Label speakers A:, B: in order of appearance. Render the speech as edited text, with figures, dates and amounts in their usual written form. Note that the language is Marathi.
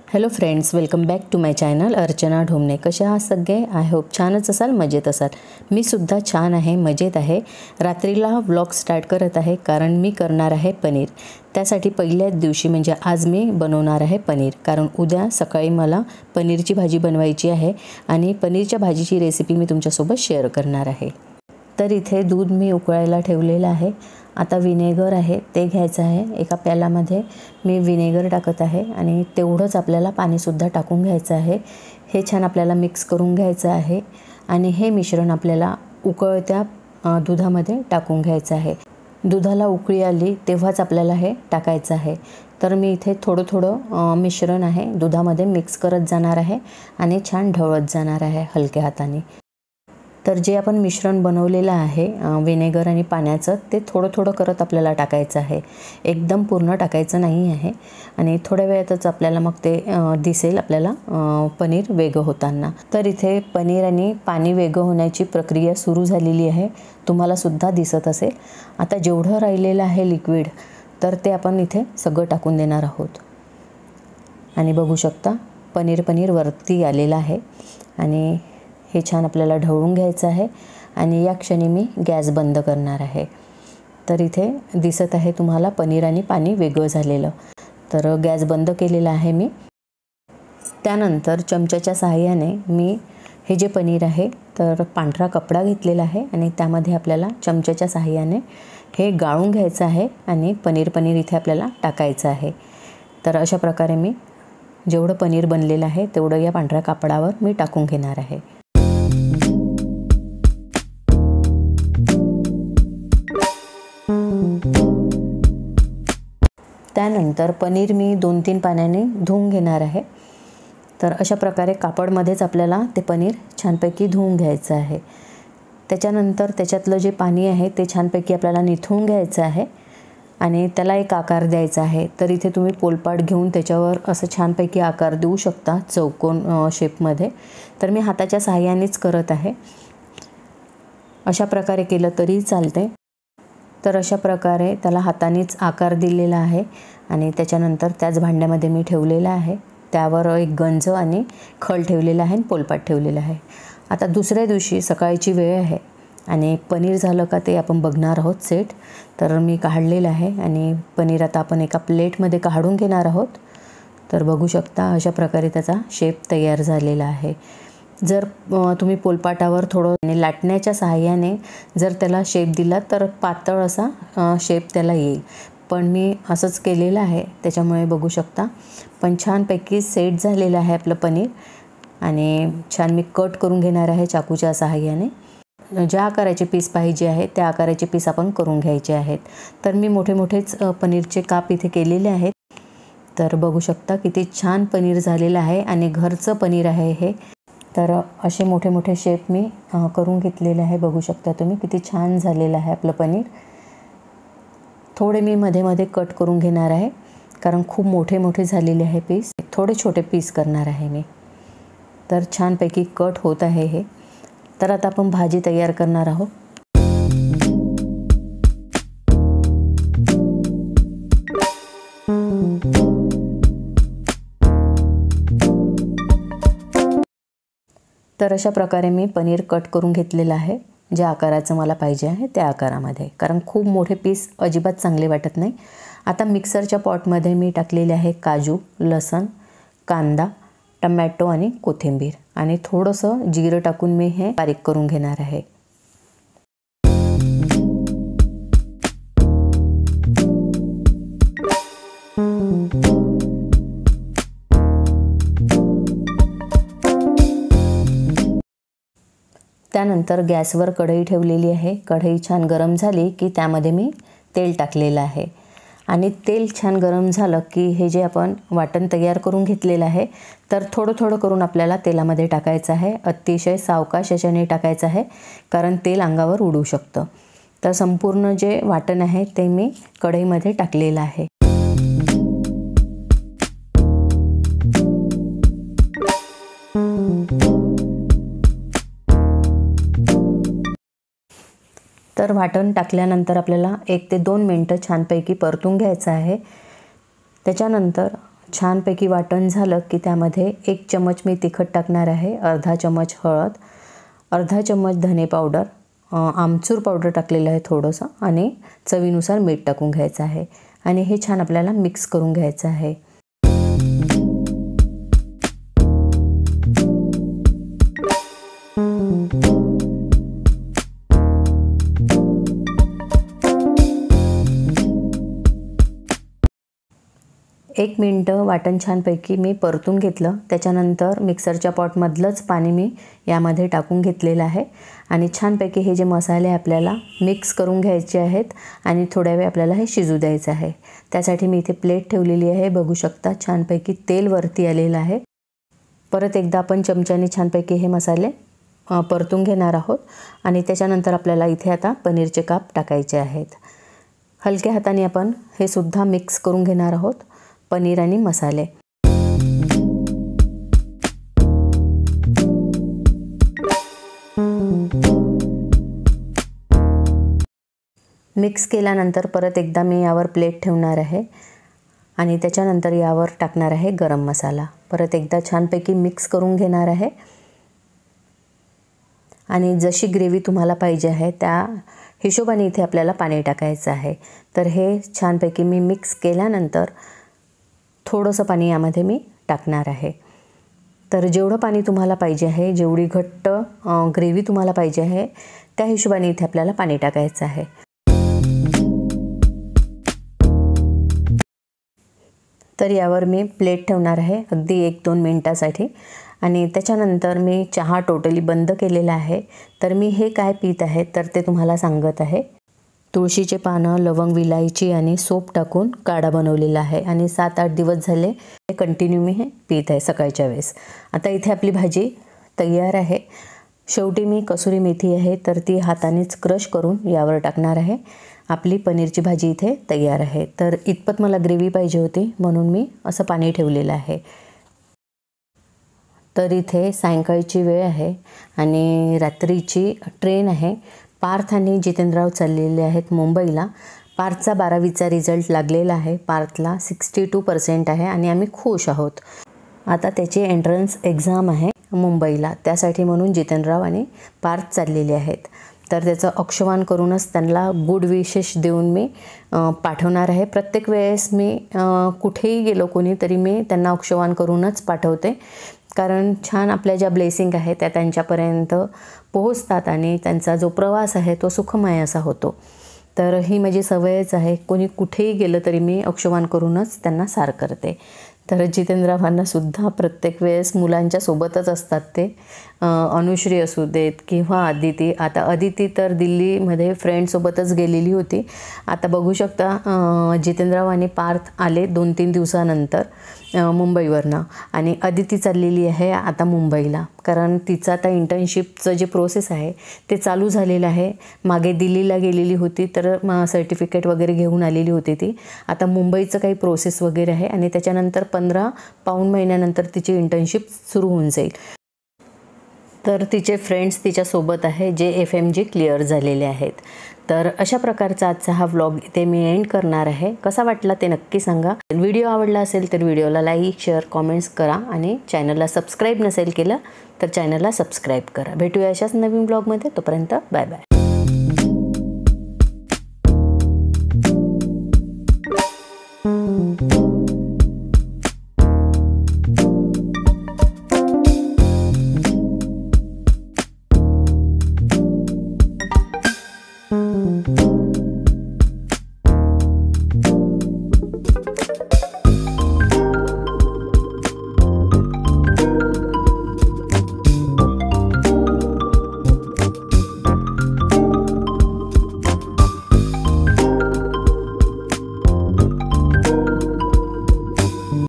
A: Hello friends, welcome back to my channel Archana Dhomane. कसे आहात सगळे? आय होप छानच असाल, मजेत असाल. मी सुद्धा छान आहे, मजेत आहे. रात्रीला हा व्लॉग स्टार्ट करत आहे कारण मी करणार आहे पनीर. त्यासाठी पहिल्याच दिवशी म्हणजे आज मी बनवणार आहे पनीर, कारण उद्या सकाळी मला पनीरची भाजी बनवायची आहे आणि पनीरच्या भाजीची रेसिपी मी तुमच्यासोबत शेअर करणार आहे. तर इथे दूध मी उकळायला ठेवलेलं आहे. आता विनेगर आहे ते घ्यायचं आहे. एका प्यालामध्ये मी विनेगर टाकत आहे आणि तेवढंच आपल्याला पाणीसुद्धा टाकून घ्यायचं आहे. हे छान आपल्याला मिक्स करून घ्यायचं आहे आणि हे मिश्रण आपल्याला उकळत्या दुधामध्ये टाकून घ्यायचं आहे. दुधाला उकळी आली तेव्हाच आपल्याला हे टाकायचं आहे. तर मी इथे थोडं थोडं मिश्रण आहे दुधामध्ये मिक्स करत जाणार आहे आणि छान ढवळत जाणार आहे हलक्या हाताने. तर जे आपण मिश्रण बनवलेलं आहे विनेगर आणि पाण्याचं, ते थोडं थोडं करत आपल्याला टाकायचं आहे. एकदम पूर्ण टाकायचं नाही आहे आणि थोड्या वेळातच आपल्याला मग ते दिसेल आपल्याला पनीर वेगळं होताना. तर इथे पनीर आणि पाणी वेगळं होण्याची प्रक्रिया सुरू झालेली आहे, तुम्हाला सुद्धा दिसत असेल. आता जेवढं राहिलेलं आहे लिक्विड, तर ते आपण इथे सगळं टाकून देणार आहोत. आणि बघू शकता पनीर वरती आलेलं आहे आणि हे छान आपल्याला ढवळून घ्यायचं आहे. आणि या क्षणी मी गॅस बंद करणार आहे. तर इथे दिसत आहे तुम्हाला पनीर आणि पाणी वेगळं झालेलं. तर गॅस बंद केलेला आहे मी. त्यानंतर चमच्याच्या सहाय्याने मी हे जे पनीर आहे तर पांढरा कपडा घेतलेला आहे आणि त्यामध्ये आपल्याला चमच्याच्या सहाय्याने हे गाळून घ्यायचं आहे आणि पनीर इथे आपल्याला टाकायचं आहे. तर अशा प्रकारे मी जेवढं पनीर बनलेलं आहे तेवढं या पांढऱ्या कापडावर मी टाकून घेणार आहे. त्यानंतर पनीर मी 2-3 पाण्याने धुवून घेणार आहे. तर अशा प्रकारे कापडमध्येच आपल्याला ते पनीर छानपैकी धुवून घ्यायचं आहे. त्याच्यानंतर त्याच्यातलं जे पाणी आहे ते छानपैकी आपल्याला निथळून घ्यायचं आहे आणि त्याला एक आकार द्यायचा आहे. तर इथे तुम्ही पोलपाट घेऊन त्याच्यावर असं छानपैकी आकार देऊ शकता चौकोन शेपमध्ये. तर मी हाताच्या सहाय्यानेच करत आहे. अशा प्रकारे केलं तरी चालते. तर अशा प्रकारे त्याला हातानेच आकार दिलेला आहे आणि त्याच्यानंतर त्याच भांड्यामध्ये मी ठेवलेला आहे. त्यावर एक गंज आणि खल ठेवलेला आहे आणि पोलपाट ठेवलेला आहे. आता दुसऱ्या दिवशी सकाळची वेळ आहे आणि पनीर झालं का ते आपण बघणार आहोत सेट. तर मी काढलेलं आहे आणि पनीर आता आपण एका प्लेटमध्ये काढून घेणार आहोत. तर बघू शकता अशा प्रकारे त्याचा शेप तयार झालेला आहे. जर तुम्ही पोलपाटावर थोडं लाटण्याच्या सहाय्याने जर त्याला शेप दिला तर पातळ असा शेप त्याला येईल. पण मी असंच केलेलं आहे त्याच्यामुळे बघू शकता. पण छानपैकी सेट झालेलं आहे आपलं पनीर आणि छान मी कट करून घेणार आहे चाकूच्या सहाय्याने. ज्या आकाराचे पीस पाहिजे आहे त्या आकाराचे पीस आपण करून घ्यायचे आहेत. तर मी मोठेच पनीरचे काप इथे केलेले आहेत. तर बघू शकता किती छान पनीर झालेलं आहे आणि घरचं पनीर आहे हे. तर असे मोठे शेप मी करून घेतलेले आहे. बघू शकता तुम्ही किती छान झालेलं आहे आपलं पनीर. थोडे मी मध्ये कट करून घेणार आहे कारण खूप मोठे झालेले आहे पीस. थोडे छोटे पीस करणार आहे मी. तर छानपैकी कट होत आहे हे. तर आता आपण भाजी तयार करणार आहोत. तर अशा प्रकारे मी पनीर कट करून घेतलेलं आहे ज्या आकाराचं मला पाहिजे आहे त्या आकारामध्ये, कारण खूप मोठे पीस अजिबात चांगले वाटत नाही. आता मिक्सरच्या पॉटमध्ये मी टाकलेले आहे काजू, लसण, कांदा, टमॅटो आणि कोथिंबीर आणि थोडंसं जिरं टाकून मी हे बारीक करून घेणार आहे. त्यानंतर गॅसवर कढई ठेवलेली आहे. कढई छान गरम झाली की त्यामध्ये मी तेल टाकलेलं आहे आणि तेल छान गरम झालं की हे जे आपण वाटण तयार करून घेतलेलं आहे तर थोडं करून आपल्याला तेलामध्ये टाकायचं आहे. अतिशय सावकाश याच्याने टाकायचं आहे कारण तेल अंगावर उडू शकतं. तर संपूर्ण जे वाटण आहे ते मी कढईमध्ये टाकलेलं आहे. तर वाटण टाकल्यानंतर आपल्याला 1 ते 2 मिनिटं छानपैकी परतून घ्यायचं आहे. त्याच्यानंतर छानपैकी वाटण झालं की त्यामध्ये 1 चमच मी तिखट टाकणार आहे, अर्धा चमच हळद, अर्धा चमच धने पावडर, आमचूर पावडर टाकलेलं आहे थोडंसं आणि चवीनुसार मीठ टाकून घ्यायचं आहे आणि हे छान आपल्याला मिक्स करून घ्यायचं आहे। एक मिनटं वाटण छानपैकी मी परतून घेतलं। त्याच्यानंतर मिक्सरच्या पॉटमधलंच पाणी मी यामध्ये टाकून घेतलेलं आहे आणि छानपैकी हे जे मसाले आपल्याला मिक्स करून घ्यायचे आहेत आणि थोड्या वेळ आपल्याला हे शिजू द्यायचं आहे। त्यासाठी मी इथे प्लेट ठेवलेली आहे, बघू शकता छानपैकी तेल वरती आलेलं आहे। परत एकदा आपण चमच्याने छानपैकी हे मसाले परतून घेणार आहोत आणि त्याच्यानंतर आपल्याला इथे आता पनीरचे काप टाकायचे आहेत। हलक्या हाताने आपण हे सुद्धा मिक्स करून घेणार आहोत, पनीर आणि मसाले। मिक्स केल्यानंतर परत एकदा मी यावर प्लेट ठेवणार आहे आणि त्याच्यानंतर यावर टाकणार आहे गरम मसाला। परत एकदा छानपैकी मिक्स करून घेणार आहे आणि जशी ग्रेव्ही तुम्हाला पाहिजे आहे त्या हिशोबाने इथे आपल्याला पाणी टाकायचं आहे। तर हे छानपैकी मी मिक्स केल्यानंतर थोडंसं पाणी यामध्ये मी टाकणार आहे। तर जेवढं पाणी तुम्हाला पाहिजे आहे, जेवढी घट्ट ग्रेव्ही तुम्हाला पाहिजे आहे त्या हिशोबाने इथे आपल्याला पाणी टाकायचं आहे। तर यावर मी प्लेट ठेवणार आहे अगदी 1-2 मिनिटासाठी आणि त्याच्यानंतर मी चहा टोटली बंद केलेला आहे। तर मी हे काय पीत आहे तर ते तुम्हाला सांगत आहे। तुळशीचे पानं, लवंग, विलायची आणि सोप टाकून काढा बनवलेला आहे आणि 7-8 दिवस झाले कंटिन्यू मी हे पीत आहे सकाळच्या वेळेस। आता इथे आपली भाजी तयार आहे। शेवटी मी कसुरी मेथी आहे तर ती हातानेच क्रश करून यावर टाकणार आहे। आपली पनीरची भाजी इथे तयार आहे। तर इतपत मला ग्रेव्ही पाहिजे होती म्हणून मी असं पाणी ठेवलेलं आहे। तर इथे सायंकाळची वेळ आहे आणि रात्रीची ट्रेन आहे। पार्थ आणि जितेंद्रराव चाललेले आहेत मुंबईला। पार्थचा 12वीचा रिझल्ट लागलेला आहे, पार्थला 62% आहे आणि आम्ही खुश आहोत। आता त्याची एंट्रन्स एक्झाम आहे मुंबईला, त्यासाठी म्हणून जितेंद्रराव आणि पार्थ चाललेले आहेत। तर त्याचं औक्षवान करूनच त्यांना गुड विशेस देऊन मी पाठवणार आहे। प्रत्येक वेळेस मी कुठेही गेलो कोणी तरी मी त्यांना औक्षवान करूनच पाठवते, कारण छान आपल्या ज्या ब्लेसिंग आहेत त्या त्यांच्यापर्यंत पोहोचतात आणि त्यांचा जो प्रवास आहे तो सुखमय असा होतो। तर ही माझी सवयच आहे, कोणी कुठेही गेलं तरी मी औक्षवान करूनच त्यांना सार करते। तर जितेंद्ररावांना सुद्धा प्रत्येक वेळेस मुलांच्या सोबतच असतात ते, अनुश्री असू देत किंवा अदिती। आता अदिती तर दिल्लीमध्ये फ्रेंडसोबतच गेलेली होती। आता बघू शकता जितेंद्रराव आणि पार्थ आले 2-3 दिवसानंतर मुंबईवरनं आणि अदिती चाललेली आहे आता मुंबईला, कारण तिचं आता इंटर्नशिपचं जे प्रोसेस आहे ते चालू झालेलं आहे। मागे दिल्लीला गेलेली होती तर सर्टिफिकेट वगैरे घेऊन आलेली होती ती। आता मुंबईचं काही प्रोसेस वगैरे आहे आणि त्याच्यानंतर 15 पाऊण महिन्यानंतर तिची इंटर्नशिप सुरू होऊन जाईल। तर तिचे फ्रेंड्स तिच्यासोबत आहे जे FMG क्लिअर झालेले आहेत। तर अशा प्रकारचा आजचा हा व्लॉग इथे मी एंड करणार आहे। कसा वाटला ते नक्की सांगा। व्हिडिओ आवडला असेल तर व्हिडिओला लाईक, शेअर, कॉमेंट्स करा आणि चॅनलला सबस्क्राईब नसेल केलं तर चॅनलला सबस्क्राईब करा। भेटूया अशाच नवीन व्लॉगमध्ये, तोपर्यंत बाय बाय।